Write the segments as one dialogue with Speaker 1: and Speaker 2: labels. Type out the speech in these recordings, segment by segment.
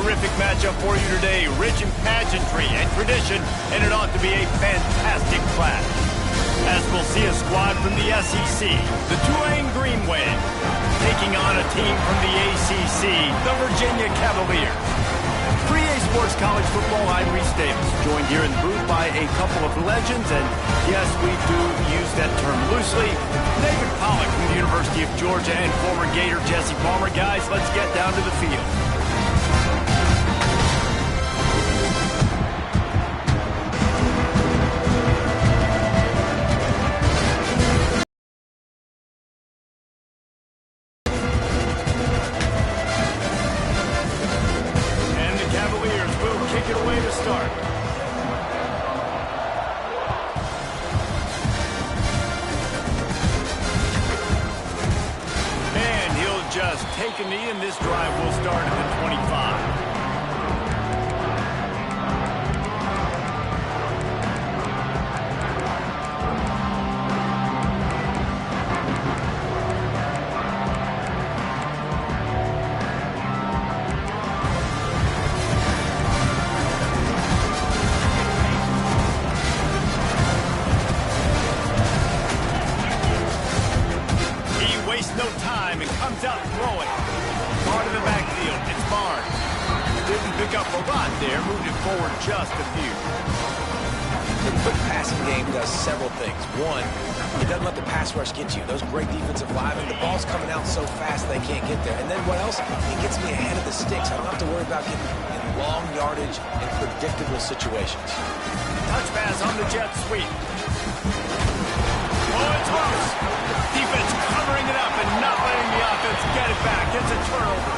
Speaker 1: terrific matchup for you today. Rich in pageantry and tradition, and it ought to be a fantastic clash. As we'll see a squad from the SEC, the Tulane Green Wave, taking on a team from the ACC, the Virginia Cavaliers. For EA Sports College Football, I'm Reese Davis, joined here in the booth by a couple of legends, and yes, we do use that term loosely. David Pollack from the University of Georgia and former Gator Jesse Palmer. Guys, let's get down to the field. Just take a knee, and this drive will start at the 25. No time and comes out throwing. Far to the backfield. It's Barnes. Didn't pick up a lot there. Moved it forward just a few.
Speaker 2: The quick passing game does several things. One, it doesn't let the pass rush get you. Those great defensive linemen, the ball's coming out so fast they can't get there. And then what else? It gets me ahead of the sticks. I don't have to worry about getting in long yardage and predictable situations.
Speaker 1: Touch pass on the jet sweep. Oh, it's close. Defense covering it up and not letting the offense get it back. It's a turnover.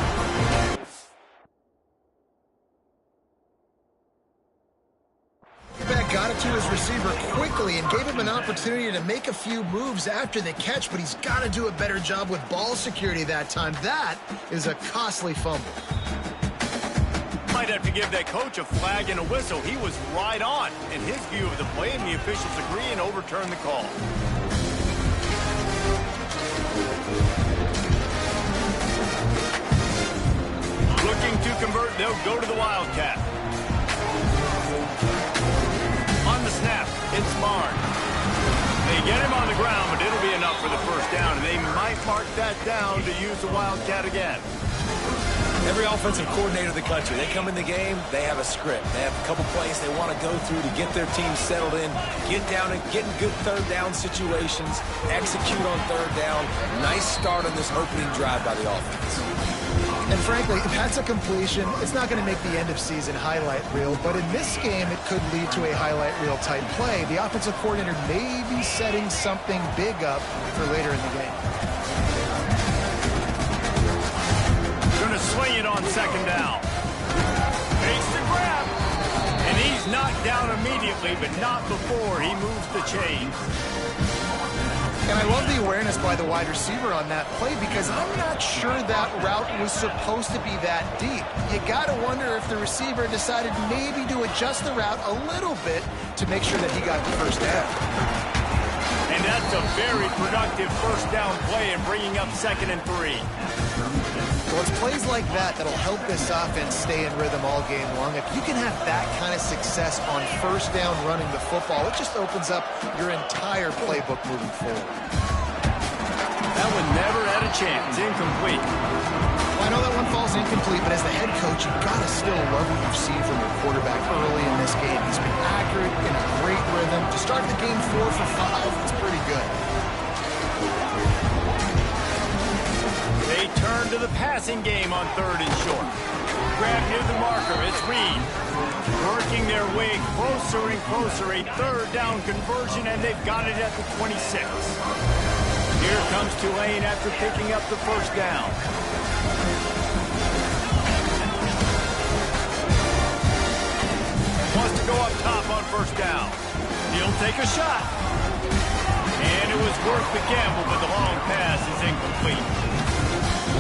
Speaker 3: Back got it to his receiver quickly and gave him an opportunity to make a few moves after the catch, but he's got to do a better job with ball security that time. That is a costly fumble.
Speaker 1: Might have to give that coach a flag and a whistle. He was right on in his view of the play, and the officials agree and overturn the call. Looking to convert, they'll go to the Wildcat. On the snap, it's Barnes. They get him on the ground, but it'll be enough for the first down, and they might mark that down to use the Wildcat again.
Speaker 2: Every offensive coordinator in the country, they come in the game, they have a script. They have a couple plays they want to go through to get their team settled in, get down and get in good third down situations, execute on third down. Nice start on this opening drive by the offense.
Speaker 3: And frankly, if that's a completion, it's not going to make the end of season highlight reel, but in this game, it could lead to a highlight reel type play. The offensive coordinator may be setting something big up for later in the game.
Speaker 1: Going to swing it on second down. Makes the grab. And he's knocked down immediately, but not before he moves the chains.
Speaker 3: And I love the awareness by the wide receiver on that play because I'm not sure that route was supposed to be that deep. You got to wonder if the receiver decided maybe to adjust the route a little bit to make sure that he got the first down.
Speaker 1: And that's a very productive first down play and bringing up 2nd and 3.
Speaker 3: Well, it's plays like that that'll help this offense stay in rhythm all game long. If you can have that kind of success on first down running the football, it just opens up your entire playbook moving forward.
Speaker 1: That one never had a chance. Incomplete.
Speaker 3: Well, I know that one falls incomplete, but as the head coach, you've got to still love what you've seen from your quarterback early in this game. He's been accurate, in a great rhythm. To start the game 4 for 5, it's pretty good.
Speaker 1: They turn to the passing game on 3rd and short. Grab near the marker. It's Reed. Working their way closer and closer. A 3rd down conversion, and they've got it at the 26. Here comes Tulane after picking up the first down. Wants to go up top on first down. He'll take a shot. And it was worth the gamble, but the long pass is incomplete.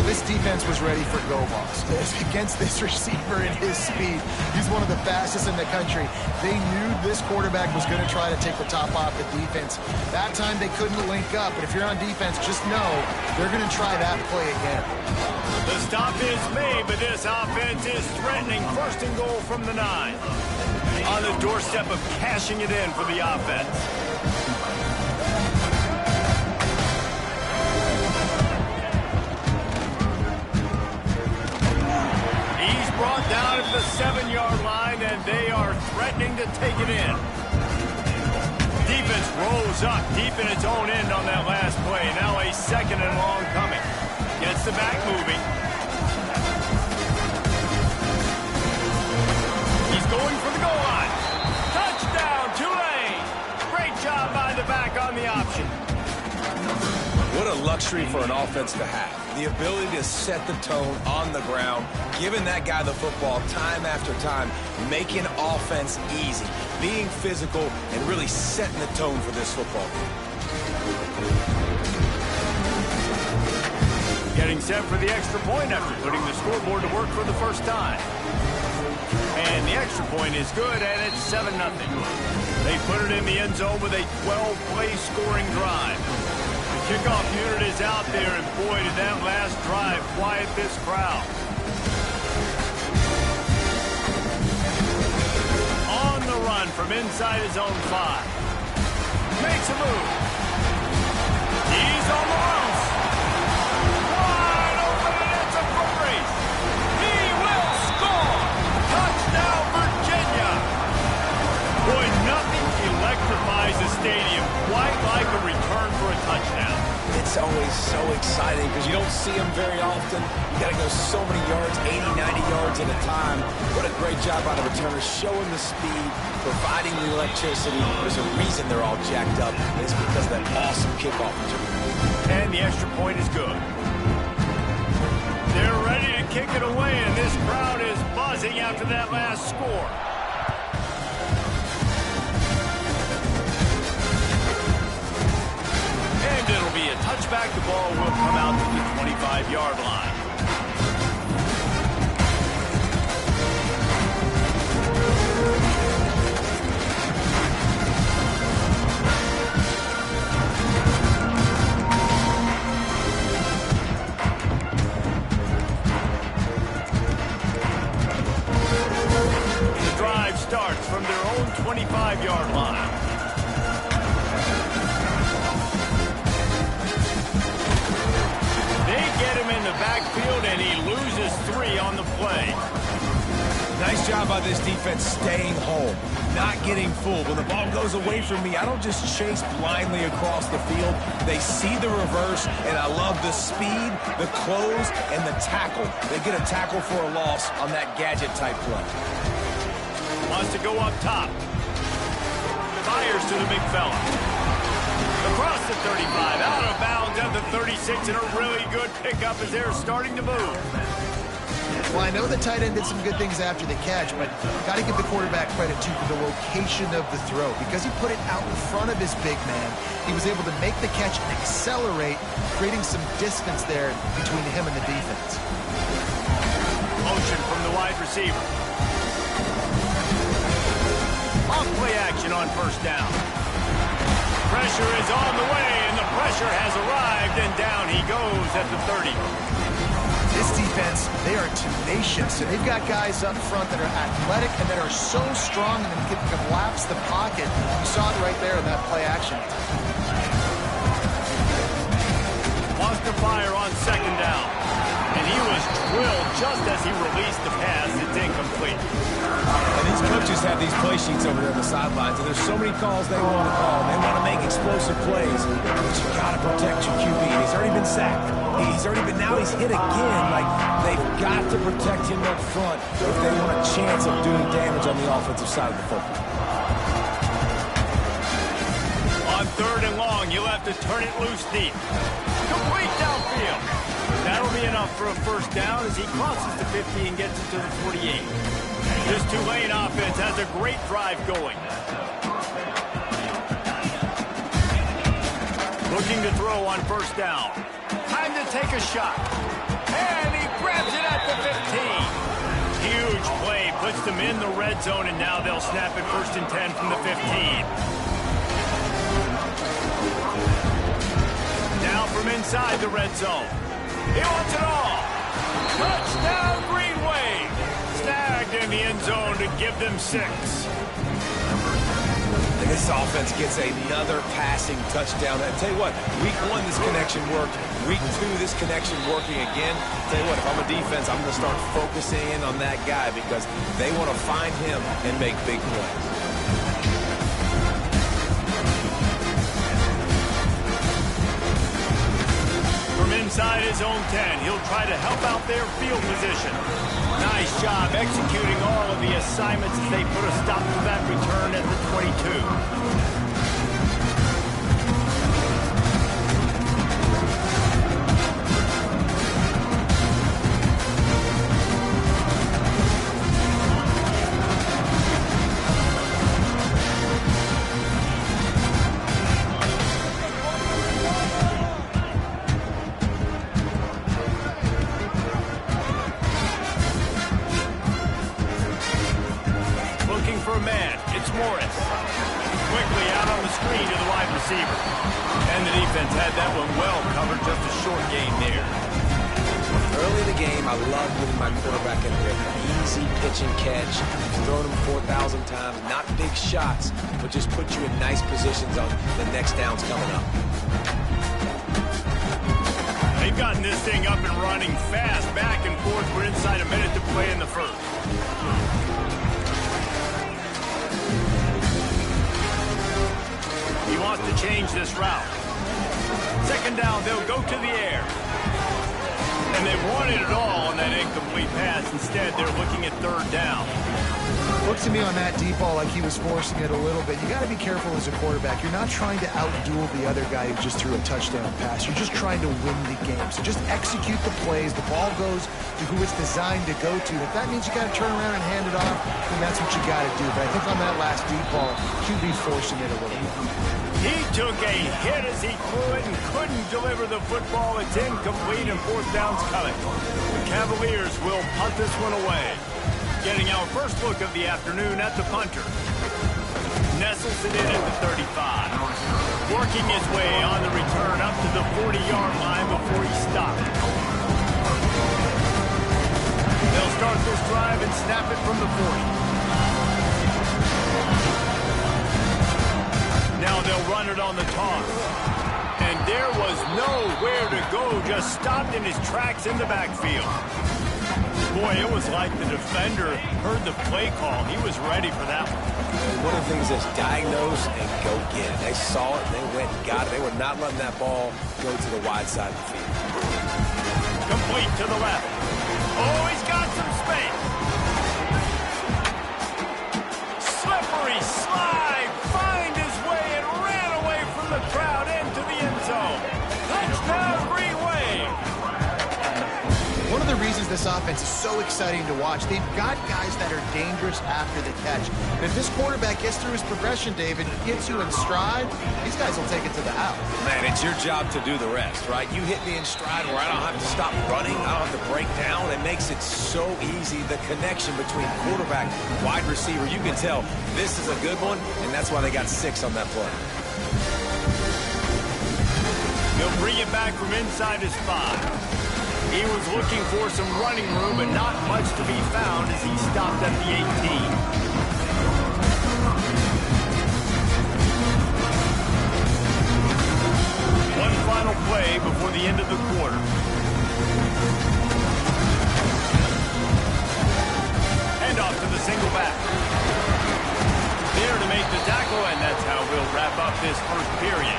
Speaker 3: Well, this defense was ready for go balls. Against this receiver and his speed, he's one of the fastest in the country. They knew this quarterback was going to try to take the top off the defense. That time they couldn't link up, but if you're on defense, just know they're going to try that play again.
Speaker 1: The stop is made, but this offense is threatening. First and goal from the 9. On the doorstep of cashing it in for the offense. He's brought down at the 7-yard line, and they are threatening to take it in. Defense rolls up deep in its own end on that last play. Now a 2nd and long coming. Gets the back moving. He's going for the goal line. Touchdown, Tulane. Great job by the back on the option.
Speaker 2: What a luxury for an offense to have. The ability to set the tone on the ground, giving that guy the football time after time, making offense easy, being physical, and really setting the tone for this football game.
Speaker 1: Getting set for the extra point after putting the scoreboard to work for the first time. And the extra point is good, and it's 7-0. They put it in the end zone with a 12-play scoring drive. The kickoff unit is out there, and boy, did that last drive quiet this crowd. On the run from inside his own 5. Makes a move. He's on the ropes. Wide open, and it's a foot race. He will score. Touchdown, Virginia. Boy, nothing electrifies a stadium quite like a return for a touchdown.
Speaker 2: It's always so exciting because you don't see them very often. You got to go so many yards, 80, 90 yards at a time. What a great job by the returner, showing the speed, providing the electricity. There's a reason they're all jacked up. It's because of that awesome kickoff return.
Speaker 1: And the extra point is good. They're ready to kick it away, and this crowd is buzzing after that last score. And it'll be a touchback. The ball will come out to the 25-yard line. The drive starts from their own 25-yard line. Get him in the backfield, and he loses 3 on the play.
Speaker 2: Nice job by this defense staying home, not getting fooled. When the ball goes away from me, I don't just chase blindly across the field. They see the reverse, and I love the speed, the close, and the tackle. They get a tackle for a loss on that gadget-type play.
Speaker 1: Wants to go up top. Fires to the big fella. Across the 35, out of bounds at the 36, and a really good pickup as they're starting to move.
Speaker 3: Well, I know the tight end did some good things after the catch, but got to give the quarterback credit, too, for the location of the throw. Because he put it out in front of his big man, he was able to make the catch and accelerate, creating some distance there between him and the defense.
Speaker 1: Motion from the wide receiver. Off play action on first down. Pressure is on the way, and the pressure has arrived, and down he goes at the 30.
Speaker 3: This defense, they are tenacious, and they've got guys up front that are athletic and that are so strong and can collapse the pocket. You saw it right there in that play action.
Speaker 1: Wants to fire on second down, and he was drilled just as he released the pass. It's incomplete.
Speaker 2: And these coaches have these play sheets over there on the sidelines, and there's so many calls they want to call. They want to make explosive plays, but you got to protect your QB. And he's already been sacked. Now he's hit again. Like, they've got to protect him up front if they want a chance of doing damage on the offensive side of the football.
Speaker 1: On third and long, you'll have to turn it loose deep. Complete downfield. That'll be enough for a first down as he crosses the 50 and gets it to the 48. This Tulane offense has a great drive going. Looking to throw on first down. Time to take a shot. And he grabs it at the 15. Huge play, puts them in the red zone, and now they'll snap it 1st and 10 from the 15. Now from inside the red zone. He wants it all. Touchdown, Green Wave. Snagged in the end zone to give them 6.
Speaker 2: And this offense gets another passing touchdown. I tell you what, week 1, this connection worked. Week 2, this connection working again. I tell you what, if I'm a defense, I'm going to start focusing in on that guy because they want to find him and make big plays.
Speaker 1: From inside his own 10, he'll try to help out their field position. Nice job executing all of the assignments as they put a stop to that return at the 22. And the defense had that one well covered, just a short gain there.
Speaker 2: Early in the game, I love giving my quarterback a easy pitch and catch. Throwing him 4,000 times, not big shots, but just put you in nice positions on the next downs coming up.
Speaker 1: They've gotten this thing up and running fast, back and forth. We're inside a minute to play in the first. He wants to change this route. 2nd down, they'll go to the air. And they wanted it all on that incomplete pass. Instead, they're looking at 3rd down.
Speaker 3: Looks to me on that deep ball like he was forcing it a little bit. You got to be careful as a quarterback. You're not trying to outduel the other guy who just threw a touchdown pass. You're just trying to win the game. So just execute the plays. The ball goes to who it's designed to go to. If that means you got to turn around and hand it off, then that's what you got to do. But I think on that last deep ball, QB forcing it a little bit.
Speaker 1: He took a hit as he threw it and couldn't deliver the football. It's incomplete and 4th down's coming. The Cavaliers will punt this one away. Getting our first look of the afternoon at the punter. Nestles it in at the 35. Working his way on the return up to the 40-yard line before he stopped. They'll start this drive and snap it from the 40. Now they'll run it on the toss. And there was nowhere to go, just stopped in his tracks in the backfield. Boy, it was like the defender heard the play call. He was ready for that one.
Speaker 2: One of the things is diagnose and go get it. They saw it, they went and got it. They were not letting that ball go to the wide side of the field.
Speaker 1: Complete to the left. Oh, he's got some space. Slippery slide. Find his way and ran away from the crowd into the end zone. Touchdown, Green Wave.
Speaker 3: One of the reasons this offense is so exciting to watch, they've got guys that are dangerous after the catch. And if this quarterback gets through his progression, David, gets you in stride, these guys will take it to the house.
Speaker 2: Man, it's your job to do the rest, right? You hit me in stride where I don't have to stop running, I don't have to break down. It makes it so easy. The connection between quarterback, wide receiver, you can tell this is a good one, and that's why they got 6 on that play.
Speaker 1: He'll bring it back from inside his 5. He was looking for some running room, but not much to be found as he stopped at the 18. One final play before the end of the quarter. Hand off to the single back. There to make the tackle, and that's how we'll wrap up this first period.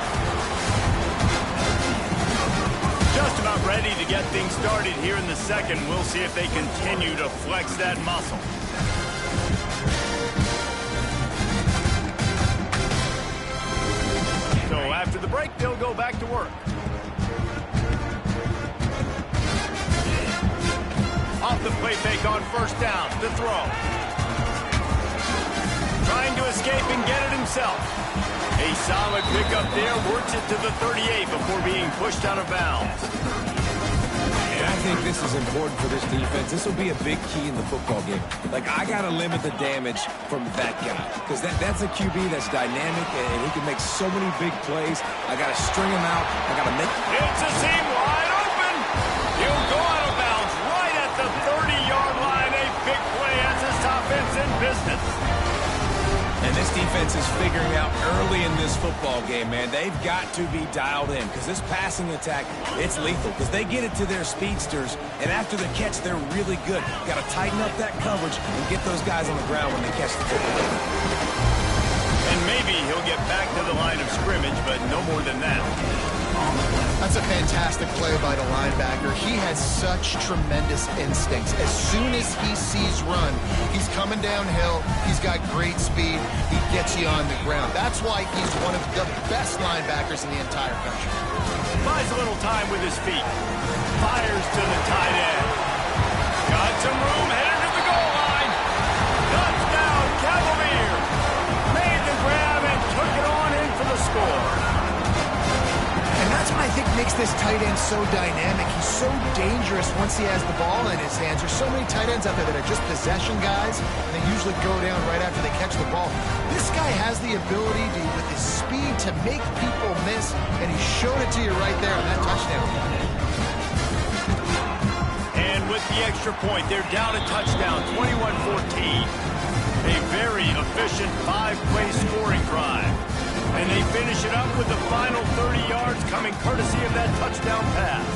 Speaker 1: Just about ready to get things started here in the second. We'll see if they continue to flex that muscle. So after the break, they'll go back to work. Off the play fake on 1st down. The throw. Trying to escape and get it himself. A solid pickup there, works it to the 38 before being pushed out of bounds.
Speaker 2: And I think this is important for this defense. This will be a big key in the football game. Like, I got to limit the damage from that guy because that's a QB that's dynamic and he can make so many big plays. I got to string him out. I got to make...
Speaker 1: It's a seam wide open. He'll go out of bounds right at the 30-yard line. A big play as this offense in business.
Speaker 2: And this defense is figuring out early in this football game, man. They've got to be dialed in because this passing attack, it's lethal because they get it to their speedsters, and after the catch, they're really good. Got to tighten up that coverage and get those guys on the ground when they catch the football.
Speaker 1: And maybe he'll get back to the line of scrimmage, but no more than that.
Speaker 3: That's a fantastic play by the linebacker. He has such tremendous instincts. As soon as he sees run, he's coming downhill. He's got great speed. He gets you on the ground. That's why he's one of the best linebackers in the entire country.
Speaker 1: Buys a little time with his feet. Fires to the tight end. Got some room, headed to the goal line. Touchdown, Cavalier. Made the grab and took it on in for the score.
Speaker 3: And that's what I think makes this tight end so dynamic. He's so dangerous once he has the ball in his hands. There's so many tight ends out there that are just possession guys, and they usually go down right after they catch the ball. This guy has the ability to, with his speed, to make people miss, and he showed it to you right there on that touchdown.
Speaker 1: And with the extra point, they're down a touchdown, 21-14. A very efficient 5-play scoring drive. And they finish it up with the final 30 yards coming courtesy of that touchdown pass.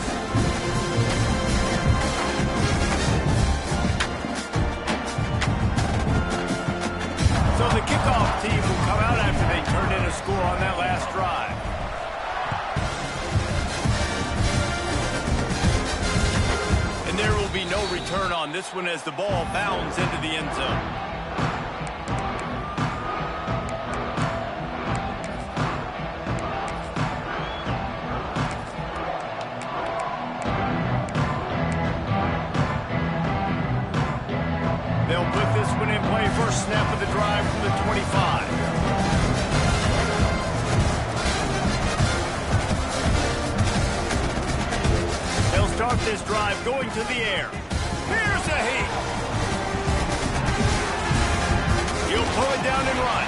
Speaker 1: So the kickoff team will come out after they turn in a score on that last drive. And there will be no return on this one as the ball bounds into the end zone. They'll put this one in play. First snap of the drive from the 25. They'll start this drive going to the air. Here's a heat. He'll pull it down and run.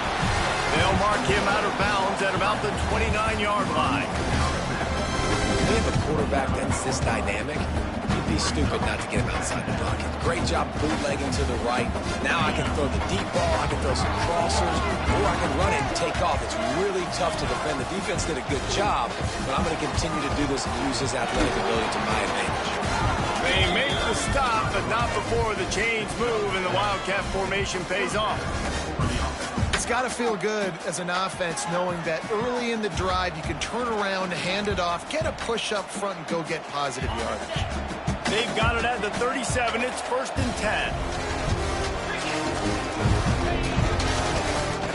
Speaker 1: They'll mark him out of bounds at about the 29-yard line.
Speaker 2: When you have a quarterback that's this dynamic, you'd be stupid not to get him outside the pocket. Great job bootlegging to the right. Now I can throw the deep ball, I can throw some crossers, or I can run it and take off. It's really tough to defend. The defense did a good job, but I'm going to continue to do this and use his athletic ability to my advantage.
Speaker 1: They make the stop, but not before the chains move and the Wildcat formation pays off.
Speaker 3: It's got to feel good as an offense knowing that early in the drive you can turn around, hand it off, get a push up front, and go get positive yardage.
Speaker 1: They've got it at the 37. It's 1st and 10.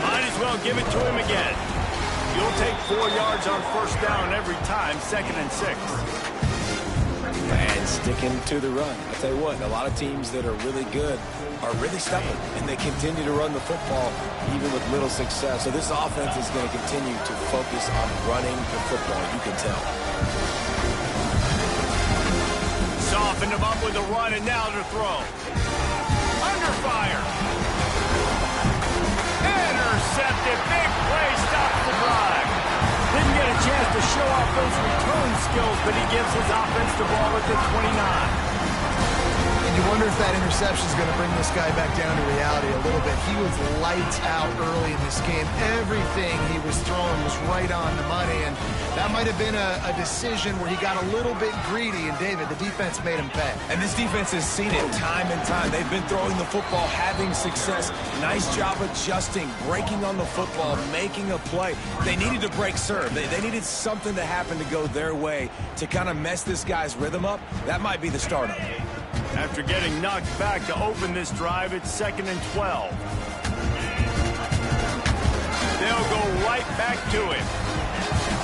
Speaker 1: Might as well give it to him again. You'll take 4 yards on first down every time, 2nd and 6.
Speaker 2: And sticking to the run. I tell you what, a lot of teams that are really good are really stubborn, and they continue to run the football even with little success. So this offense is going to continue to focus on running the football, you can tell.
Speaker 1: Softened him up with a run, and now to throw. Under fire. Intercepted. Big play. Stops the drive. Didn't get a chance to show off those return skills, but he gives his offense the ball at the 29.
Speaker 3: And you wonder if that interception is going to bring this guy back down to reality a little bit. He was lights out early in this game. Everything he was throwing was right on the money, and that might have been a decision where he got a little bit greedy, and David, the defense made him pay.
Speaker 2: And this defense has seen it time and time. They've been throwing the football, having success. Nice job adjusting, breaking on the football, making a play. They needed to break serve. They needed something to happen to go their way to kind of mess this guy's rhythm up. That might be the start of it.
Speaker 1: After getting knocked back to open this drive, it's 2nd and 12. They'll go right back to him.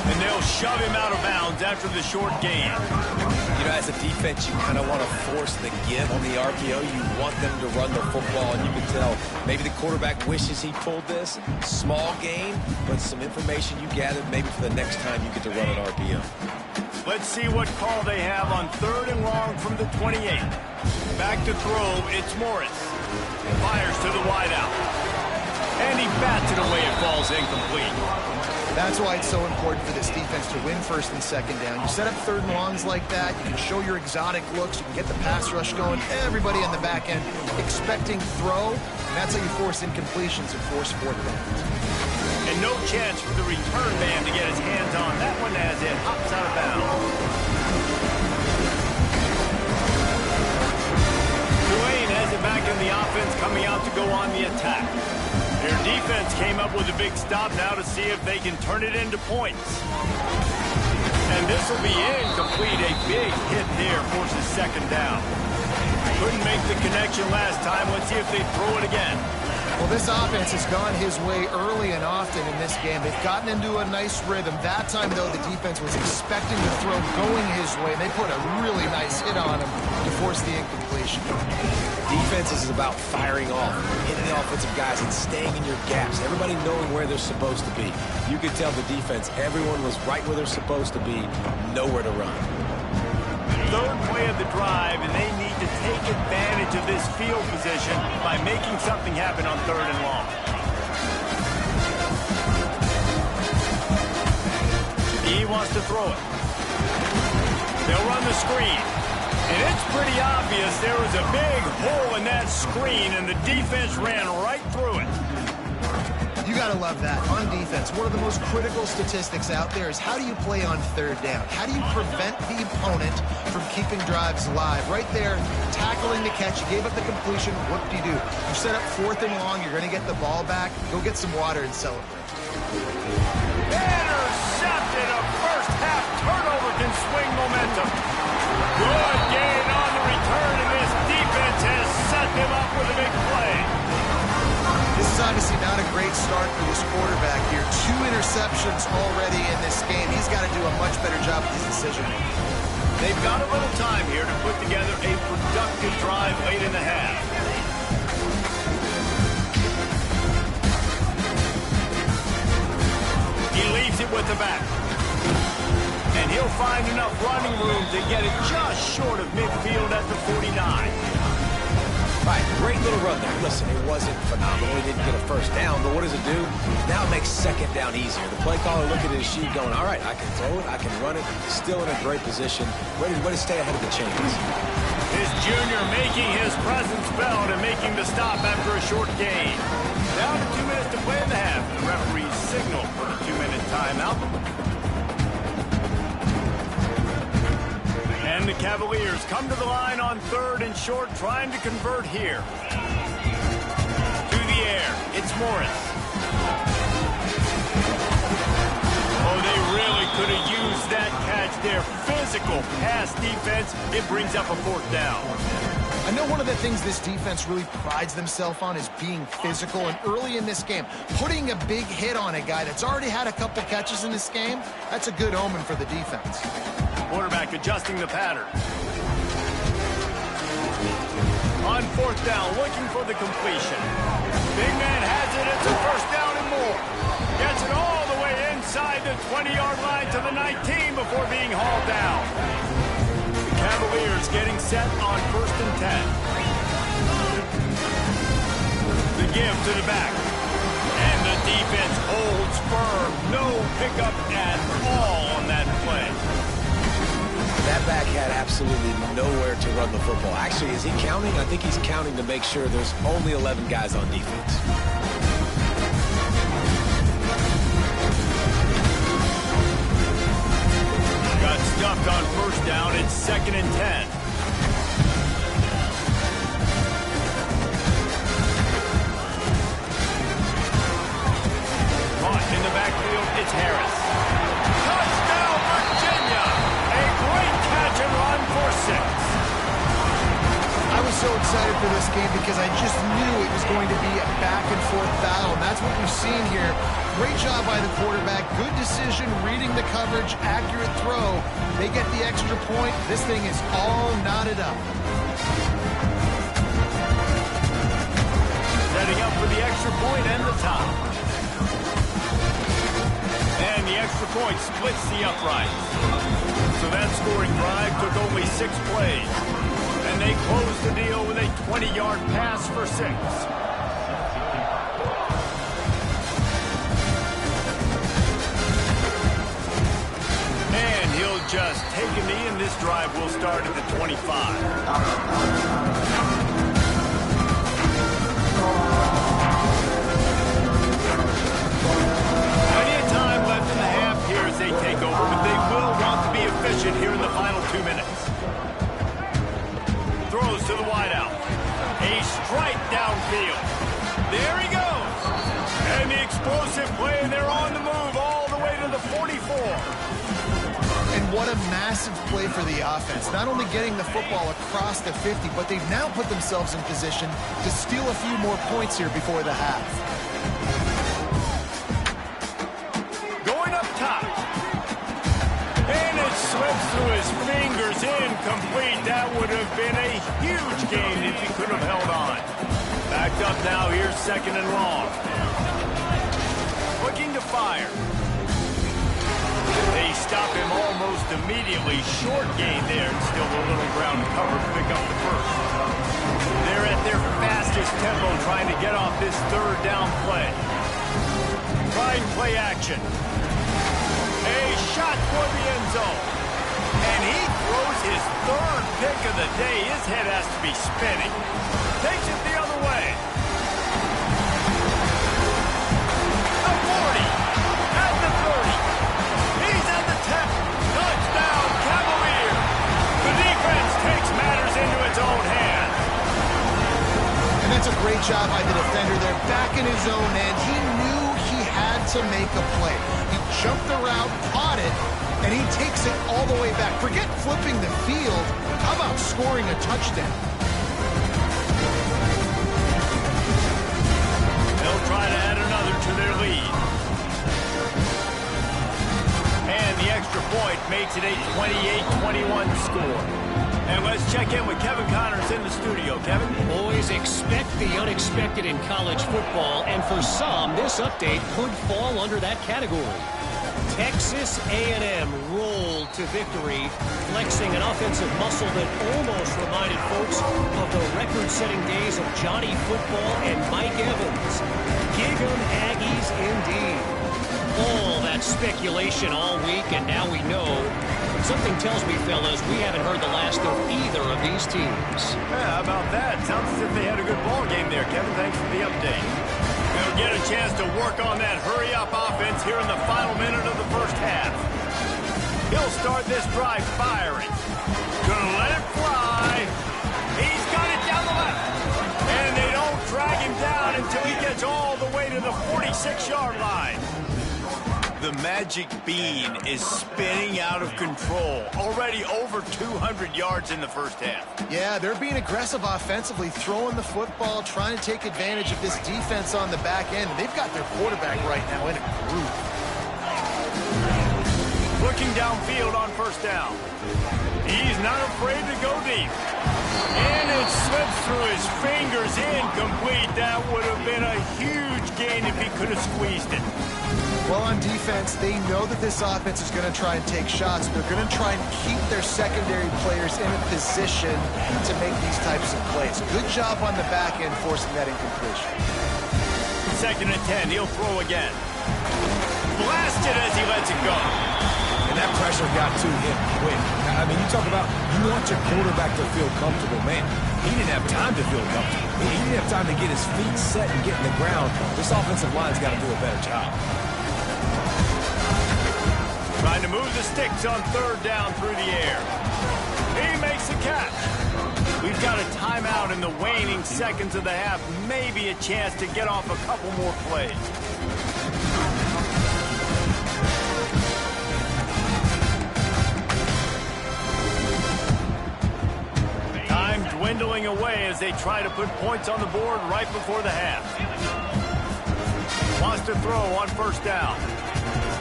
Speaker 1: And they'll shove him out of bounds after the short gain.
Speaker 2: You know, as a defense, you kind of want to force the give on the RPO. You want them to run the football, and you can tell maybe the quarterback wishes he pulled this. Small gain, but some information you gathered maybe for the next time you get to run an RPO.
Speaker 1: Let's see what call they have on 3rd and long from the 28. Back to throw, it's Morris. Fires to the wideout. And he bats it away, it falls incomplete.
Speaker 3: That's why it's so important for this defense to win 1st and 2nd down. You set up 3rd and longs like that, you can show your exotic looks, you can get the pass rush going, everybody on the back end expecting throw, and that's how you force incompletions and force 4th downs.
Speaker 1: And no chance for the return man to get his hands on that one as it hops out of bounds. Tulane has it back in the offense, coming out to go on the attack. Their defense came up with a big stop now to see if they can turn it into points. And this will be incomplete. A big hit here forces 2nd down. Couldn't make the connection last time. Let's see if they throw it again.
Speaker 3: Well, this offense has gone his way early and often in this game. They've gotten into a nice rhythm. That time, though, the defense was expecting the throw going his way. They put a really nice hit on him to force the incompletion.
Speaker 2: Defense is about firing off, hitting the offensive guys and staying in your gaps. Everybody knowing where they're supposed to be. You could tell the defense, everyone was right where they're supposed to be, nowhere to run.
Speaker 1: 3rd play of the drive, and they need to take advantage of this field position by making something happen on 3rd and long. He wants to throw it. They'll run the screen. And it's pretty obvious there was a big hole in that screen, and the defense ran right through it.
Speaker 3: You got to love that. On defense, one of the most critical statistics out there is how do you play on 3rd down? How do you prevent the opponent from keeping drives alive? Right there, tackling the catch. You gave up the completion. What do? You set up 4th and long. You're going to get the ball back. Go get some water and celebrate.
Speaker 1: Intercepted. A first-half turnover can swing momentum. Good gain on the return, and this defense has set them up with a big play.
Speaker 3: This is obviously not a great start for this quarterback here. 2 interceptions already in this game. He's got to do a much better job with his decision-making.
Speaker 1: They've got a little time here to put together a productive drive late in the half. He leaves it with the back. And he'll find enough running room to get it just short of midfield at the 49.
Speaker 2: All right, great little run there. Listen, it wasn't phenomenal. He didn't get a 1st down, but what does it do? Now it makes 2nd down easier. The play caller looking at his sheet going, all right, I can throw it, I can run it. Still in a great position. Ready to stay ahead of the chains.
Speaker 1: His junior making his presence felt and making the stop after a short gain. Down to 2 minutes to play in the half. The referee signal for a 2-minute timeout. And the Cavaliers come to the line on 3rd and short, trying to convert here. To the air, it's Morris. Oh, they really could have used that catch there. Physical pass defense, it brings up a 4th down.
Speaker 3: I know one of the things this defense really prides themselves on is being physical, and early in this game, putting a big hit on a guy that's already had a couple catches in this game, that's a good omen for the defense.
Speaker 1: Quarterback adjusting the pattern. On 4th down, looking for the completion. Big man has it. It's a 1st down and more. Gets it all the way inside the 20-yard line to the 19 before being hauled down. The Cavaliers getting set on 1st and 10. The give to the back. And the defense holds firm. No pickup at all on that play.
Speaker 2: That back had absolutely nowhere to run the football. Actually, is he counting? I think he's counting to make sure there's only 11 guys on defense.
Speaker 1: Got stuffed on 1st down. It's 2nd and 10. Caught in the backfield, it's Harris. Touchdown, Virginia! A great catch and run for 6.
Speaker 3: I was so excited for this game because I just knew it was going to be a back-and-forth battle, and that's what we've seen here. Great job by the quarterback, good decision, reading the coverage, accurate throw. They get the extra point. This thing is all knotted up.
Speaker 1: Setting up for the extra point and the top. And the extra point splits the uprights. So that scoring drive took only 6 plays. And they closed the deal with a 20-yard pass for 6. And he'll just take a knee, and this drive will start at the 25. They take over, but they will want to be efficient here in the final 2 minutes. Throws to the wideout. A strike downfield. There he goes. And the explosive play, and they're on the move all the way to the 44.
Speaker 3: And what a massive play for the offense. Not only getting the football across the 50, but they've now put themselves in position to steal a few more points here before the half.
Speaker 1: Slips through his fingers, incomplete. That would have been a huge gain if he could have held on. Backed up now, here's 2nd and long. Looking to fire. They stop him almost immediately. Short gain there, and still a little ground cover to pick up the first. They're at their fastest tempo trying to get off this 3rd down play. Trying play action. A shot for the end zone. And he throws his 3rd pick of the day. His head has to be spinning. Takes it the other way. The 40. At the 30. He's at the 10. Touchdown, Cavalier. The defense takes matters into its own hands.
Speaker 3: And that's a great job by the defender there. Back in his own end. He knew he had to make a play. He jumped the route, caught it, and he takes it all the way back. Forget flipping the field. How about scoring a touchdown?
Speaker 1: They'll try to add another to their lead. And the extra point makes it a 28-21 score. And let's check in with Kevin Connors in the studio. Kevin?
Speaker 4: Always expect the unexpected in college football, and for some, this update could fall under that category. Texas A&M rolled to victory, flexing an offensive muscle that almost reminded folks of the record-setting days of Johnny Football and Mike Evans. Gig 'em Aggies indeed. All that speculation all week, and now we know. Something tells me, fellas, we haven't heard the last of either of these teams.
Speaker 1: Yeah, how about that? Sounds as if they had a good ball game there, Kevin. Thanks for the update. They'll get a chance to work on that hurry-up offense here in the final minute of the first half. He'll start this drive firing. Gonna let it fly. He's got it down the left. And they don't drag him down until he gets all the way to the 46-yard line. The magic bean is spinning out of control. Already over 200 yards in the first half.
Speaker 3: Yeah, they're being aggressive offensively, throwing the football, trying to take advantage of this defense on the back end. They've got their quarterback right now in a groove.
Speaker 1: Looking downfield on 1st down. He's not afraid to go deep. And it slips through his fingers, incomplete. That would have been a huge gain if he could have squeezed it.
Speaker 3: Well, on defense, they know that this offense is going to try and take shots. They're going to try and keep their secondary players in a position to make these types of plays. Good job on the back end forcing that incompletion.
Speaker 1: 2nd and 10, he'll throw again. Blasted as he lets it go.
Speaker 2: And that pressure got to him quick. I mean, you talk about you want your quarterback to feel comfortable. Man, he didn't have time to feel comfortable. He didn't have time to get his feet set and get in the ground. This offensive line's got to do a better job.
Speaker 1: Trying to move the sticks on 3rd down through the air. He makes the catch. We've got a timeout in the waning seconds of the half. Maybe a chance to get off a couple more plays. Time dwindling away as they try to put points on the board right before the half. Wants to throw on 1st down.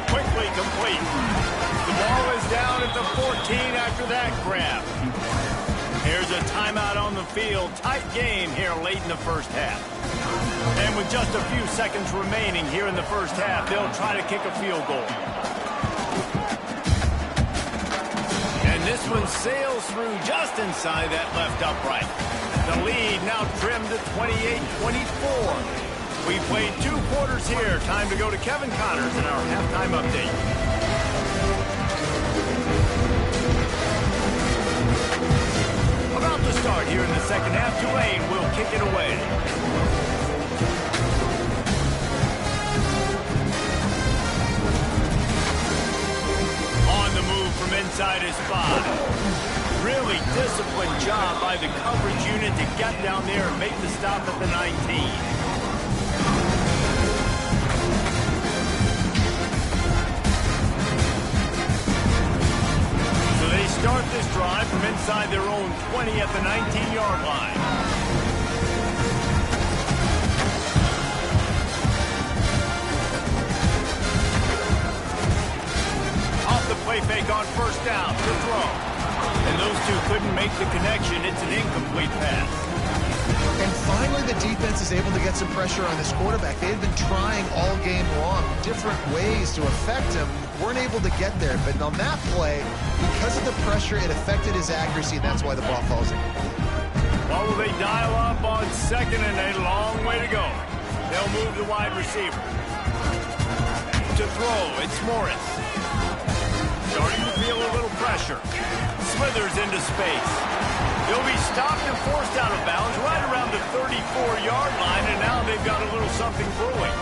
Speaker 1: Quickly complete. The ball is down at the 14 after that grab. Here's a timeout on the field. Tight game here late in the first half. And with just a few seconds remaining here in the first half, they'll try to kick a field goal. one sails through just inside that left upright. The lead now trimmed to 28-24. We played 2 quarters here. Time to go to Kevin Connors in our halftime update. About to start here in the second half. Tulane will kick it away. On the move from inside his 5. Really disciplined job by the coverage unit to get down there and make the stop at the 19. Start this drive from inside their own 20 at the 19-yard line. Off the play fake on first down to throw. And those two couldn't make the connection. It's an incomplete pass.
Speaker 3: And finally, the defense is able to get some pressure on this quarterback. They had been trying all game long, different ways to affect him. Weren't able to get there. But on that play, because of the pressure, it affected his accuracy, and that's why the ball falls in.
Speaker 1: Well, will they dial up on second and a long way to go? They'll move the wide receiver. To throw, it's Morris. Starting to feel a little pressure. Slithers into space. He'll be stopped and forced out of bounds right around the 34-yard line, and now they've got a little something brewing.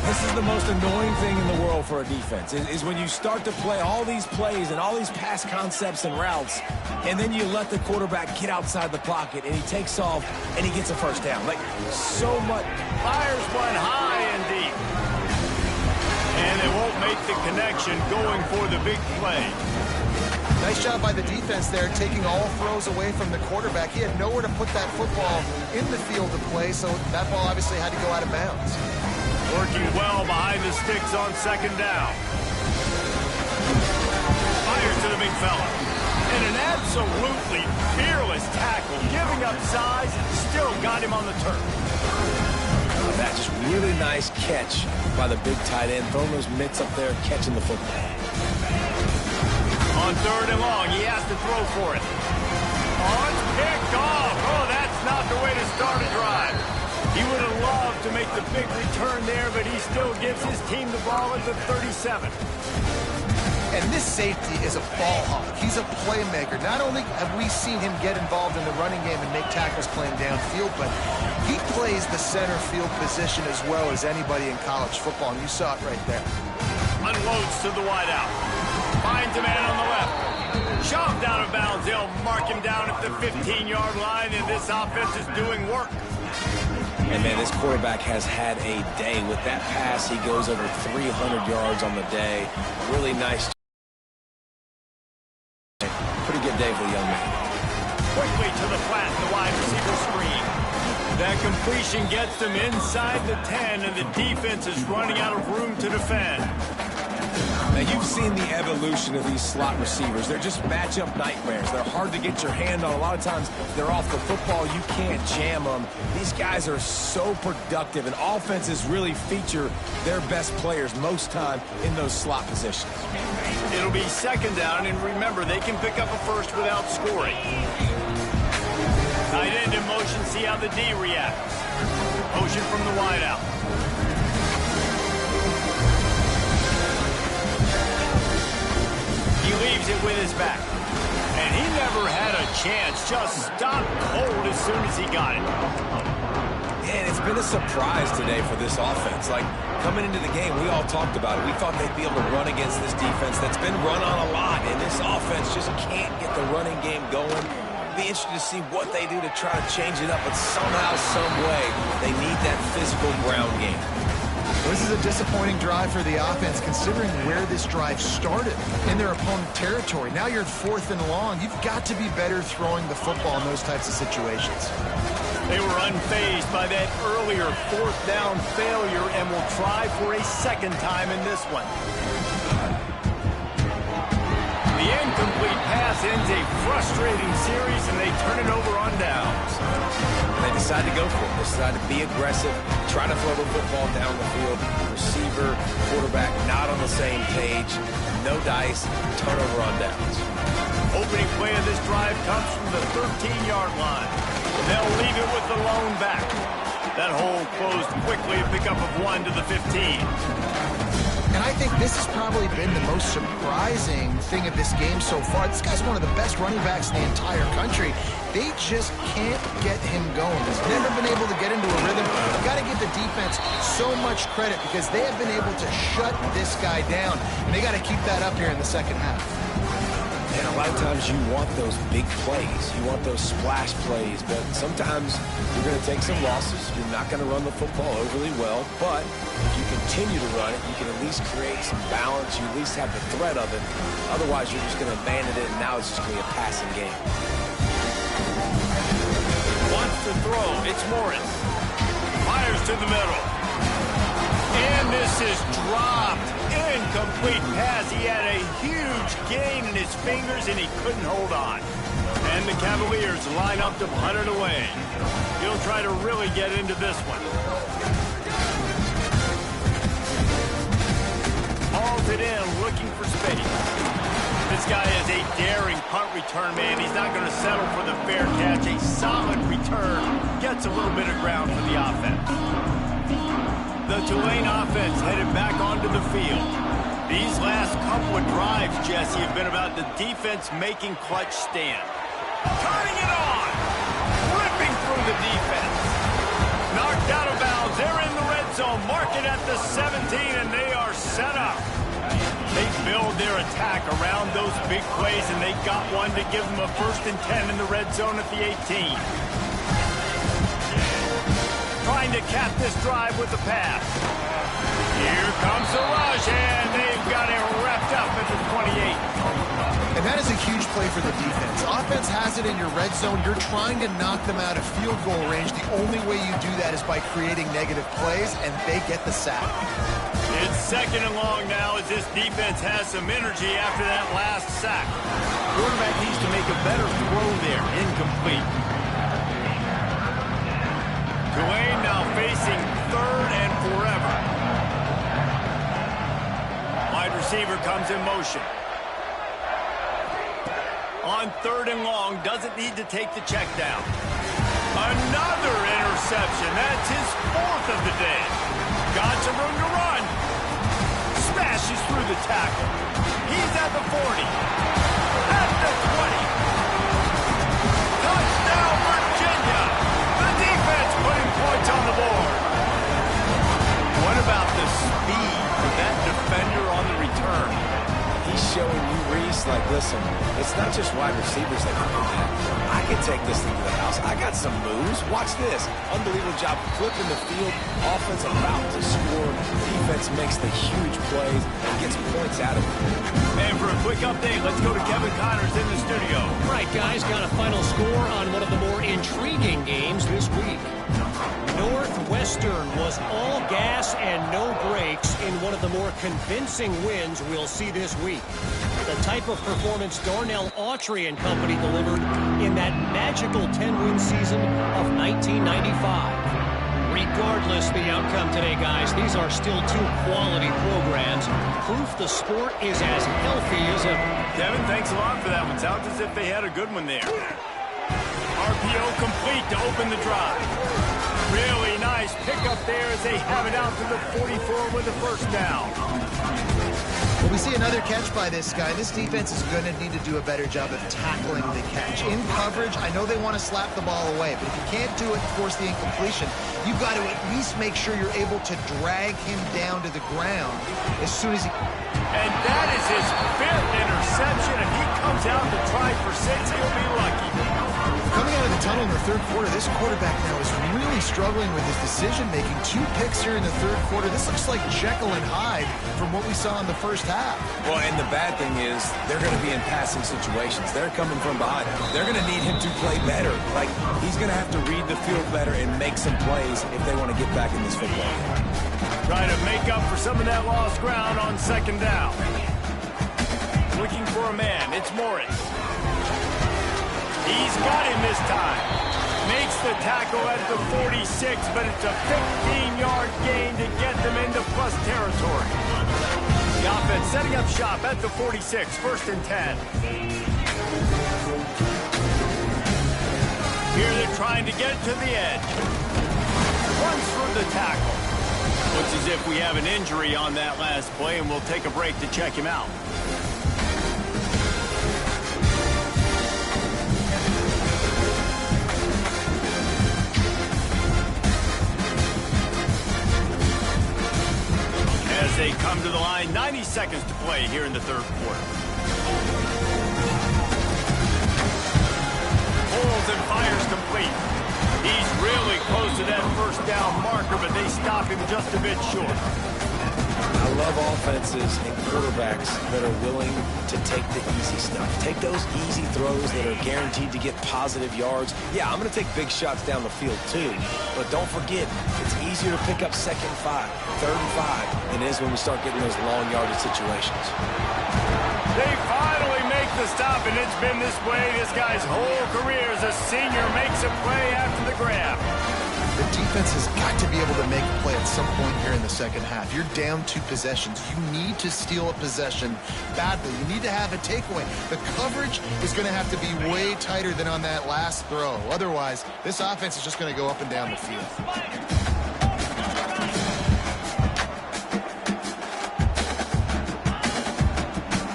Speaker 2: This is the most annoying thing in the world for a defense, is when you start to play all these plays and all these pass concepts and routes, and then you let the quarterback get outside the pocket, and he takes off, and he gets a first down. Like, so much.
Speaker 1: Fires one high and deep. And they won't make the connection going for the big play.
Speaker 3: Nice job by the defense there, taking all throws away from the quarterback. He had nowhere to put that football in the field to play, so that ball obviously had to go out of bounds.
Speaker 1: Working well behind the sticks on second down. Fires to the big fella. And an absolutely fearless tackle, giving up size, still got him on the turf.
Speaker 2: That's just really nice catch by the big tight end, throwing those mitts up there, catching the football.
Speaker 1: On third and long, he has to throw for it. Oh, it's picked off. Oh, that's not the way to start a drive. He would have loved to make the big return there, but he still gives his team the ball at the 37.
Speaker 3: And this safety is a ball hawk. He's a playmaker. Not only have we seen him get involved in the running game and make tackles playing downfield, but he plays the center field position as well as anybody in college football, and you saw it right there.
Speaker 1: Unloads to the wideout. Finds a man on the left. Shoved out of bounds. They'll mark him down at the 15-yard line, and this offense is doing work.
Speaker 2: And, man, this quarterback has had a day. With that pass, he goes over 300 yards on the day. Really nice. Pretty good day for the young man.
Speaker 1: Quickly to the flat, the wide receiver screen. That completion gets them inside the 10, and the defense is running out of room to defend.
Speaker 2: Now, you've seen the evolution of these slot receivers. They're just matchup nightmares. They're hard to get your hand on. A lot of times, they're off the football. You can't jam them. These guys are so productive, and offenses really feature their best players most time in those slot positions.
Speaker 1: It'll be second down, and remember, they can pick up a first without scoring. Tight end in motion, see how the D reacts. Motion from the wideout. He leaves it with his back. And he never had a chance. Just stopped cold as soon as he got it.
Speaker 2: And it's been a surprise today for this offense. Like, coming into the game, we all talked about it. We thought they'd be able to run against this defense that's been run on a lot. And this offense just can't get the running game going. Be interested to see what they do to try to change it up. But somehow, some way, they need that physical ground game.
Speaker 3: This is a disappointing drive for the offense, considering where this drive started, in their opponent territory. Now you're at fourth and long. You've got to be better throwing the football in those types of situations.
Speaker 1: They were unfazed by that earlier fourth down failure and will try for a second time in this one. The incomplete pass ends a frustrating series, and they turn it over on downs.
Speaker 2: They decide to go for it. They decide to be aggressive, Try to throw the football down the field. Receiver, quarterback, not on the same page. No dice. Turnover on downs.
Speaker 1: Opening play of this drive comes from the 13-yard line. They'll leave it with the lone back. That hole closed quickly, a pickup of 1 to the 15.
Speaker 3: And I think this has probably been the most surprising thing of this game so far. This guy's one of the best running backs in the entire country. They just can't get him going. He's never been able to get into a rhythm. You've got to give the defense so much credit because they have been able to shut this guy down. And they got to keep that up here in the second half.
Speaker 2: And a lot of times you want those big plays. You want those splash plays. But sometimes you're going to take some losses. You're not going to run the football overly well. But if you continue to run it, you can at least create some balance. You at least have the threat of it. Otherwise, you're just going to abandon it, and now it's just going to be a passing game.
Speaker 1: Wants to throw. It's Morris. Fires to the middle. And this is dropped. Incomplete pass. He had a huge gain in his fingers, and he couldn't hold on. And the Cavaliers line up to punt it away. He'll try to really get into this one. Hauls it in, looking for space. This guy is a daring punt return man. He's not going to settle for the fair catch. A solid return. Gets a little bit of ground for the offense. The Tulane offense headed back onto the field. These last couple of drives, Jesse, have been about the defense making clutch stand. Turning it on! Ripping through the defense. Knocked out of bounds. They're in the red zone. Mark it at the 17, and they are set up. They build their attack around those big plays, and they got one to give them a 1st and 10 in the red zone at the 18. Trying to cap this drive with the pass. Here comes the rush, and they've got it wrapped up at the 28.
Speaker 3: And that is a huge play for the defense. Offense has it in your red zone. You're trying to knock them out of field goal range. The only way you do that is by creating negative plays, and they get the sack.
Speaker 1: It's 2nd and long now as this defense has some energy after that last sack. Quarterback needs to make a better throw there. Incomplete. Tulane now facing 3rd and forever. Wide receiver comes in motion. On 3rd and long, doesn't need to take the check down. Another interception. That's his 4th of the day. Got some room to run. Smashes through the tackle. He's at the 40. At the 20. Touchdown, Virginia. The defense putting points on the board. What about the speed of that defender on the return?
Speaker 2: He's showing you, Reese, like, listen, it's not just wide receivers that can do that. I can take this thing to the house. I got some moves. Watch this. Unbelievable job flipping the field. Offense about to score. Defense makes the huge plays and gets points out of it.
Speaker 1: And for a quick update, let's go to Kevin Connors in the studio.
Speaker 4: Right, guys, got a final score on one of the more intriguing games this week. Northwestern was all gas and no brakes in one of the more convincing wins we'll see this week. The type of performance Darnell Autry and company delivered in that magical 10-win season of 1995. Regardless the outcome today, guys, these are still 2 quality programs. Proof the sport is as healthy as ever.
Speaker 1: Kevin, thanks a lot for that one. Sounds as if they had a good one there. RPO complete to open the drive. Really nice pickup there as they have it out to the 44 with a 1st down.
Speaker 3: Well, we see another catch by this guy. This defense is going to need to do a better job of tackling the catch. In coverage, I know they want to slap the ball away, but if you can't do it and force the incompletion, you've got to at least make sure you're able to drag him down to the ground as soon as he...
Speaker 1: And that is his 5th interception. If he comes out to try for 6, he'll be lucky.
Speaker 3: Coming out of the tunnel in the 3rd quarter, this quarterback now is really struggling with his decision-making. 2 picks here in the 3rd quarter. This looks like Jekyll and Hyde from what we saw in the 1st half.
Speaker 2: Well, and the bad thing is they're going to be in passing situations. They're coming from behind. They're going to need him to play better. Like, he's going to have to read the field better and make some plays if they want to get back in this football game.
Speaker 1: Trying to make up for some of that lost ground on 2nd down. Looking for a man. It's Morris. He's got him this time. Makes the tackle at the 46, but it's a 15-yard gain to get them into plus territory. The offense setting up shop at the 46, 1st and 10. Here they're trying to get to the edge. Runs through the tackle. Looks as if we have an injury on that last play, and we'll take a break to check him out. As they come to the line, 90 seconds to play here in the 3rd quarter. Pulls and fires complete. He's really close to that 1st down marker, but they stop him just a bit short.
Speaker 2: I love offenses and quarterbacks that are willing to take the easy stuff. Take those easy throws that are guaranteed to get positive yards. Yeah, I'm going to take big shots down the field too, but don't forget, it's easier to pick up 2nd and 5, 3rd and 5 than it is when we start getting those long yardage situations.
Speaker 1: They finally make the stop, and it's been this way this guy's whole career as a senior. Makes a play after the grab.
Speaker 3: The defense has got to be able to make a play at some point here in the 2nd half. You're down 2 possessions. You need to steal a possession badly. You need to have a takeaway. The coverage is going to have to be way tighter than on that last throw. Otherwise, this offense is just going to go up and down the field.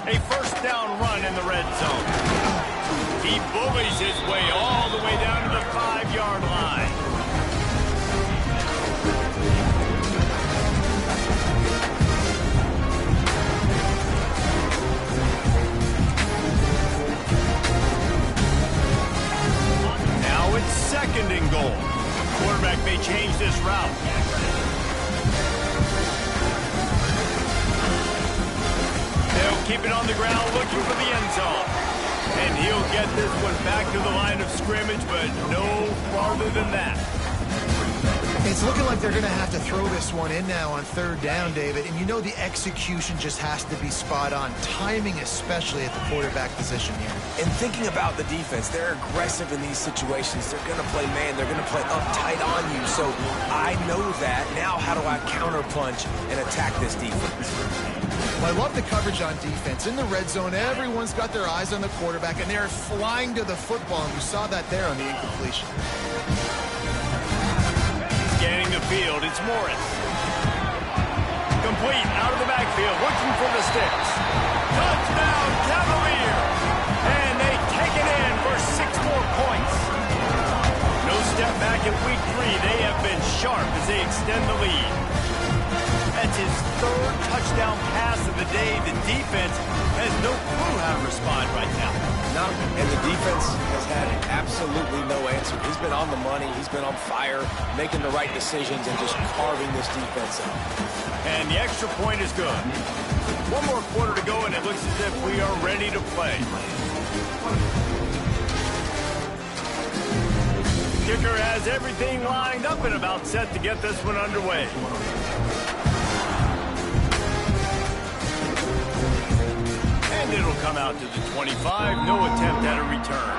Speaker 1: A 1st down run in the red zone. He bullies his way all the way down to the 5-yard line. Now it's 2nd and goal. Quarterback may change this route. They'll keep it on the ground looking for the end zone. And he'll get this one back to the line of scrimmage, but no farther than that.
Speaker 3: It's looking like they're going to have to throw this one in now on 3rd down, David. And you know the execution just has to be spot on. Timing especially at the quarterback position here.
Speaker 2: And thinking about the defense, they're aggressive in these situations. They're going to play man. They're going to play up tight on you. So I know that. Now how do I counterpunch and attack this defense?
Speaker 3: Well, I love the coverage on defense. In the red zone, everyone's got their eyes on the quarterback, and they're flying to the football. And you saw that there on the incompletion.
Speaker 1: Scanning the field, it's Morris. Complete, out of the backfield, looking for the sticks. Touchdown, Cavalier! And they take it in for 6 more points. No step back in week 3. They have been sharp as they extend the lead. That's his 3rd touchdown pass of the day. The defense has no clue how to respond right now.
Speaker 2: None. And the defense has had absolutely no answer. He's been on the money. He's been on fire, making the right decisions and just carving this defense up.
Speaker 1: And the extra point is good. 1 more quarter to go, and it looks as if we are ready to play. Kicker has everything lined up and about set to get this one underway. And it'll come out to the 25. No attempt at a return.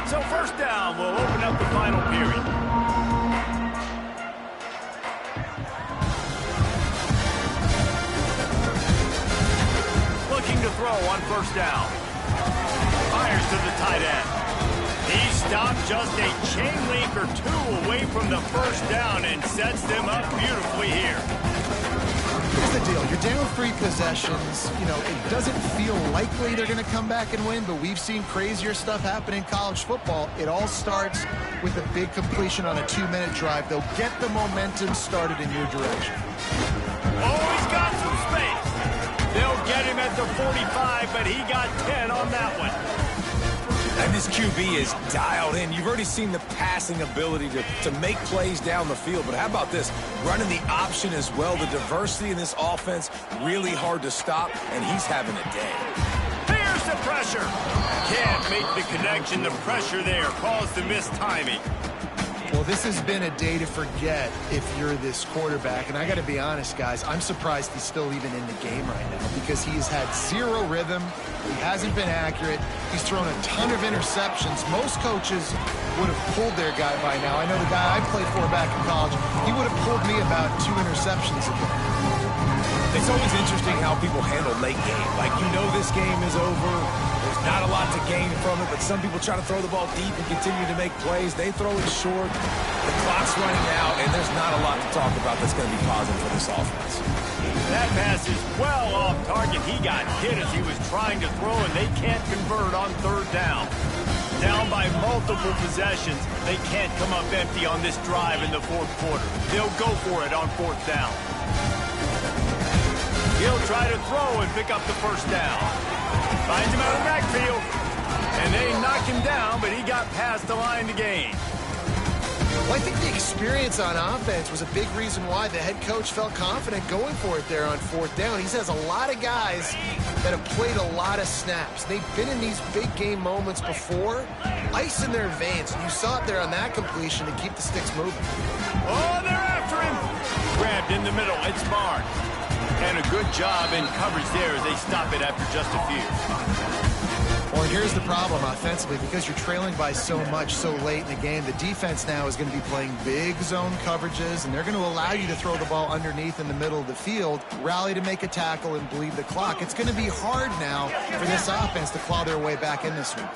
Speaker 1: So 1st down will open up the final period. Looking to throw on 1st down. Fires to the tight end. He stopped just a chain link or 2 away from the 1st down and sets them up beautifully here.
Speaker 3: Here's the deal. You're down 3 possessions. You know, it doesn't feel likely they're going to come back and win, but we've seen crazier stuff happen in college football. It all starts with a big completion on a 2-minute drive. They'll get the momentum started in your direction.
Speaker 1: Oh, he's got some space. They'll get him at the 45, but he got 10 on that one.
Speaker 2: And this QB is dialed in. You've already seen the passing ability to make plays down the field. But how about this? Running the option as well. The diversity in this offense, really hard to stop, and he's having a day.
Speaker 1: Here's the pressure. Can't make the connection. The pressure there caused the missed timing.
Speaker 3: Well, this has been a day to forget if you're this quarterback. And I got to be honest, guys, I'm surprised he's still even in the game right now because he's had zero rhythm. He hasn't been accurate. He's thrown a ton of interceptions. Most coaches would have pulled their guy by now. I know the guy I played for back in college, he would have pulled me about 2 interceptions ago.
Speaker 2: It's always interesting how people handle late game. Like, you know this game is over. There's not a lot to gain from it, but some people try to throw the ball deep and continue to make plays. They throw it short. The clock's running out, and there's not a lot to talk about that's going to be positive for this offense.
Speaker 1: That pass is well off target. He got hit as he was trying to throw, and they can't convert on 3rd down. Down by multiple possessions, they can't come up empty on this drive in the 4th quarter. They'll go for it on 4th down. He'll try to throw and pick up the 1st down. Finds him out of the backfield. And they knock him down, but he got past the line to gain.
Speaker 3: Well, I think the experience on offense was a big reason why the head coach felt confident going for it there on 4th down. He says a lot of guys that have played a lot of snaps. They've been in these big game moments before. Ice in their veins. And you saw it there on that completion to keep the sticks moving.
Speaker 1: Oh, they're after him. Grabbed in the middle. It's Barnes. And a good job in coverage there as they stop it after just a few.
Speaker 3: Well, here's the problem offensively. Because you're trailing by so much so late in the game, the defense now is going to be playing big zone coverages, and they're going to allow you to throw the ball underneath in the middle of the field, rally to make a tackle, and bleed the clock. It's going to be hard now for this offense to claw their way back in this one.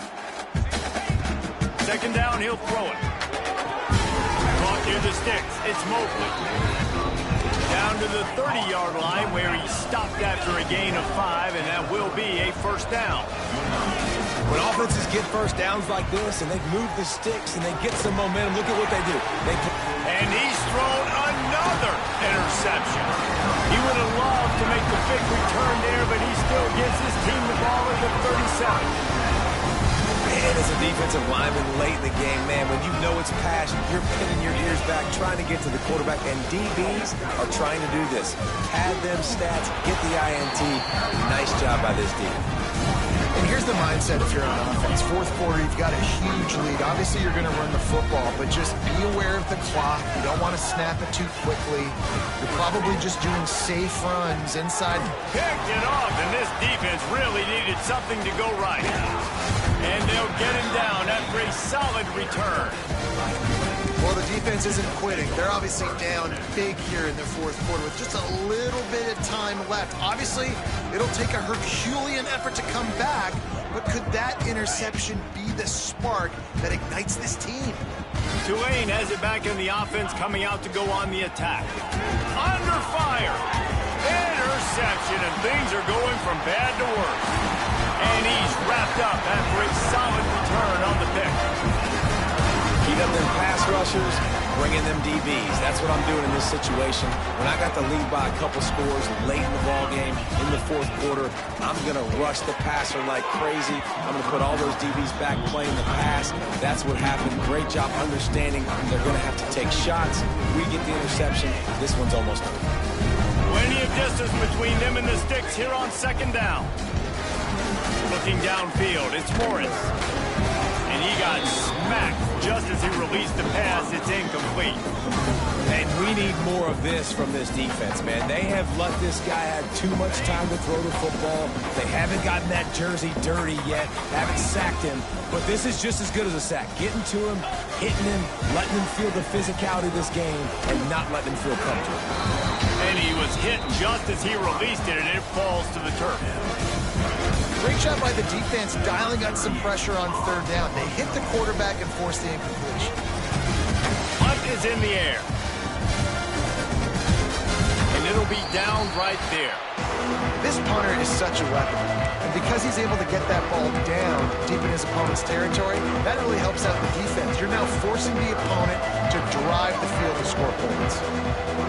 Speaker 1: 2nd down, he'll throw it. Caught near the sticks. It's Mobley. Down to the 30-yard line where he stopped after a gain of 5, and that will be a 1st down.
Speaker 2: When offenses get 1st downs like this and they move the sticks and they get some momentum, look at what they do.
Speaker 1: And he's thrown another interception. He would have loved to make the big return there, but he still gives his team the ball at the 37.
Speaker 2: Man, as a defensive lineman late in the game, man, when you know it's passion, you're pinning your ears back, trying to get to the quarterback, and DBs are trying to do this. Pad them stats, get the INT. Nice job by this D.
Speaker 3: And here's the mindset if you're on offense. 4th quarter, you've got a huge lead. Obviously, you're going to run the football, but just be aware of the clock. You don't want to snap it too quickly. You're probably just doing safe runs inside.
Speaker 1: Picked it off, and this defense really needed something to go right. And they'll get him down after a solid return.
Speaker 3: Well, the defense isn't quitting. They're obviously down big here in the 4th quarter with just a little bit of time left. Obviously, it'll take a Herculean effort to come back, but could that interception be the spark that ignites this team?
Speaker 1: Tulane has it back in the offense, coming out to go on the attack. Under fire. Interception, and things are going from bad to worse. And he's wrapped up after a solid return on the pick.
Speaker 2: Keep up them pass rushers, bring in them DBs. That's what I'm doing in this situation. When I got the lead by a couple scores late in the ball game, in the 4th quarter, I'm going to rush the passer like crazy. I'm going to put all those DBs back playing the pass. That's what happened. Great job understanding they're going to have to take shots. We get the interception. This one's almost over.
Speaker 1: Plenty of distance between them and the sticks here on 2nd down. Looking downfield, it's Morris. And he got smacked just as he released the pass. It's incomplete.
Speaker 2: And we need more of this from this defense, man. They have let this guy have too much time to throw the football. They haven't gotten that jersey dirty yet, haven't sacked him. But this is just as good as a sack. Getting to him, hitting him, letting him feel the physicality of this game, and not letting him feel comfortable.
Speaker 1: And he was hit just as he released it, and it falls to the turf.
Speaker 3: Great job by the defense dialing up some pressure on 3rd down. They hit the quarterback and forced the incompletion.
Speaker 1: Punt is in the air. And it'll be down right there.
Speaker 3: This punter is such a weapon. And because he's able to get that ball down deep in his opponent's territory, that really helps out the defense. You're now forcing the opponent to drive the field to score points.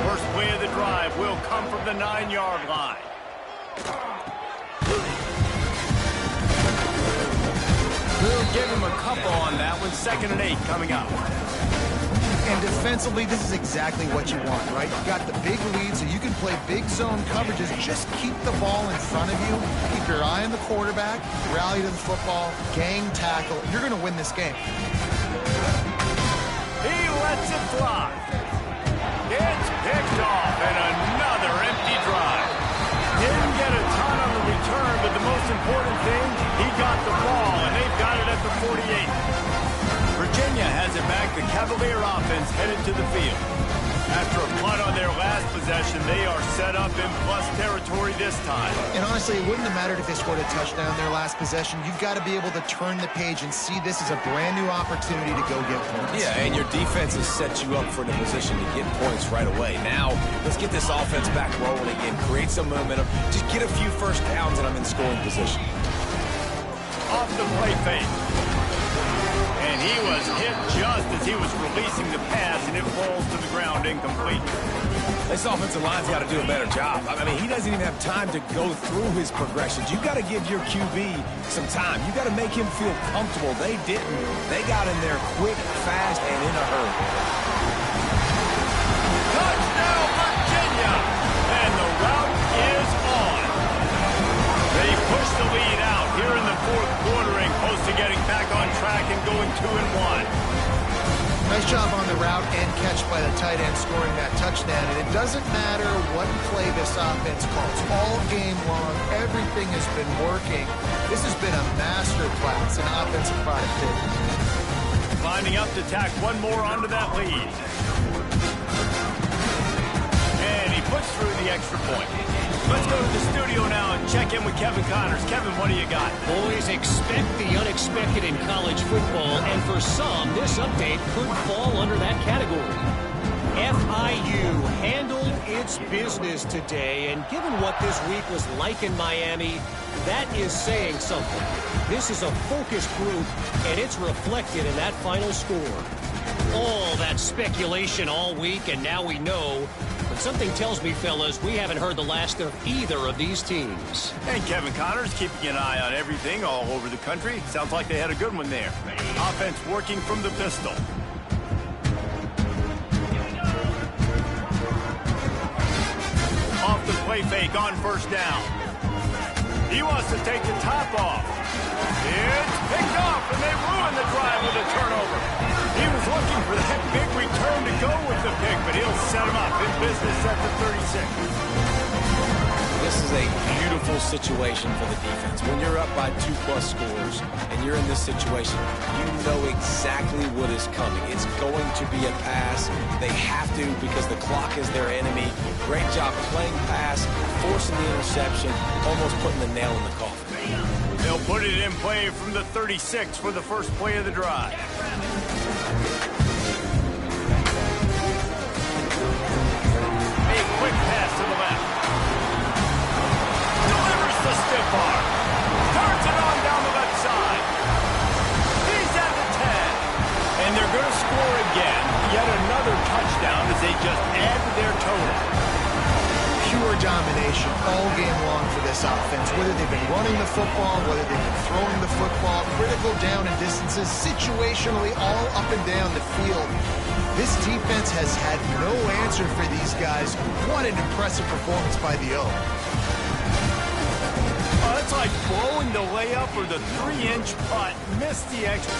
Speaker 1: First play of the drive will come from the 9-yard line. We'll give him a couple on that one. 2nd and 8 coming up.
Speaker 3: And defensively, this is exactly what you want, right? You've got the big lead, so you can play big zone coverages. Just keep the ball in front of you. Keep your eye on the quarterback. Rally to the football. Gang tackle. You're going to win this game.
Speaker 1: He lets it fly. It's picked off, and another empty drive. Didn't get a ton on the return, but the most important thing, he got the ball, and they've got it at the 48. Virginia has it back. The Cavalier offense headed to the field. After a punt on their last possession, they are set up in plus territory this time.
Speaker 3: And honestly, it wouldn't have mattered if they scored a touchdown their last possession. You've got to be able to turn the page and see this as a brand new opportunity to go get points.
Speaker 2: Yeah, and your defense has set you up for the position to get points right away. Now, let's get this offense back rolling again, create some momentum, just get a few first downs, and I'm in scoring position.
Speaker 1: Off the play fake. And he was hit just as he was releasing the pass, and it falls to the ground incomplete.
Speaker 2: This offensive line's got to do a better job. I mean, he doesn't even have time to go through his progressions. You've got to give your QB some time. You've got to make him feel comfortable. They didn't. They got in there quick, fast, and in a hurry.
Speaker 1: Touchdown, Virginia! And the route is on. They push the lead out here in the fourth quarter and close to getting back on track and going 2-1.
Speaker 3: Nice job on the route and catch by the tight end scoring that touchdown. And it doesn't matter what play this offense calls. All game long, everything has been working. This has been a master class in offensive productivity.
Speaker 1: Lining up to tack one more onto that lead. And he puts through the extra point. Let's go to the studio now and check in with Kevin Connors. Kevin, what do you got?
Speaker 4: Boys, expect the unexpected in college football, and for some, this update could fall under that category. FIU handled its business today, and given what this week was like in Miami, that is saying something. This is a focused group, and it's reflected in that final score. All that speculation all week, and now we know. But something tells me, fellas, we haven't heard the last of either of these teams.
Speaker 1: And Kevin Connors keeping an eye on everything all over the country. Sounds like they had a good one there. Offense working from the pistol. Off the play fake on first down. He wants to take the top off. It's picked off, and they ruin the drive with a turnover. He was looking for that big return to go with the pick, but he'll set him up in business at the 36.
Speaker 2: This is a beautiful situation for the defense. When you're up by 2+ scores and you're in this situation, you know exactly what is coming. It's going to be a pass. They have to because the clock is their enemy. Great job playing pass, forcing the interception, almost putting the nail in the coffin.
Speaker 1: They'll put it in play from the 36 for the first play of the drive. A quick pass to the left. Delivers the stiff arm. Turns it on down the left side. He's at the 10. And they're going to score again. Yet another touchdown as they just add to their total.
Speaker 3: Pure domination all game long for this offense. Whether they've been running the football, whether they've been throwing the football, critical down and distances, situationally all up and down the field. This defense has had no answer for these guys. What an impressive performance by the O.
Speaker 1: Oh, that's like blowing the layup or the 3-inch putt. Missed the extra.